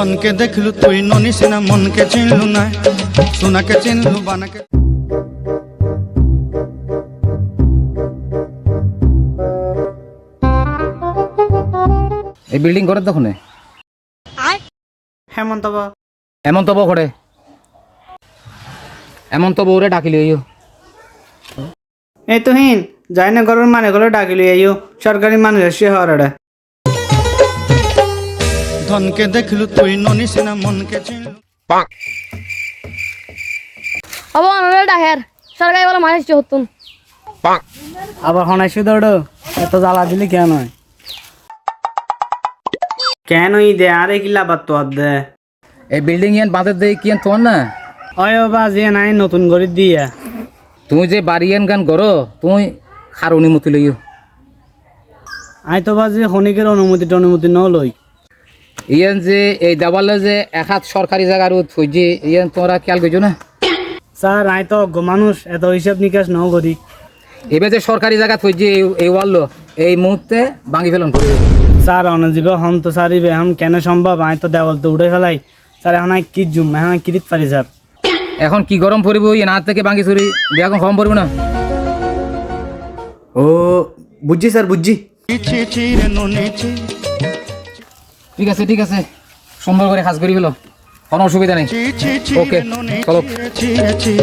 ধনকে দেখলু তুই ননিস না, মনকে চিনলু না, সোনাকে চিনলু বানাকে। এই বিল্ডিং করে তখন হেমন্ত করে হেমন্ত বউরে ডাকিলি এই তো হিন যাই না ঘরের মানে গুলো ডাকিলি আইও সরকারি মানুষ এসে হওয়ার ধনকে দেখলু তুই ননিস না, মনকে চিনলু। अब अनरे डाहेर सरकारी वाला माइस जो तुम আবার হনাইছি দৌড়ো এত জ্বালা দিলি কেন হয় কেন ই দে আরে কি লাভ তো দে এই বিল্ডিং ইয়ান বাঁধে দেই কিয়ান তোর না অয় বাজি নাই নতুন করে দিয়া তুই যে বাড়িয়ান গান করো তুই খার অনুমতি লইও আই তো বাজি খনিকের অনুমতি ন লই ইয়ান যে এই দেওয়ালে যে এক হাত সরকারি জায়গার থই যে ইয়ান তোরা খেয়াল করছো না স্যার আই তো অজ্ঞ মানুষ এত হিসাব নিকাশ ন করি এবার যে সরকারি জায়গা থই যে এই ওয়াল এই মুহূর্তে ভাঙি ফেলন করে স্যার অনজীব হম তো সারিবে হাম কেন সম্ভব আই তো দেওয়াল তো উঠে ফেলাই স্যার এখন কি জুম এখন কিরিত পারি স্যার এখন কি গরম পড়িব ইয়ে না থেকে ভাঙি চুরি এখন কম পড়ব না ও বুঝছি স্যার বুঝছি ছি ছি রে ননিছি, ঠিক আছে সুন্দর করে কাজ করি ফেলো কোনো অসুবিধা নেই ছি ছি ছি ওকে রে ননিছি, চলো ছি ছি।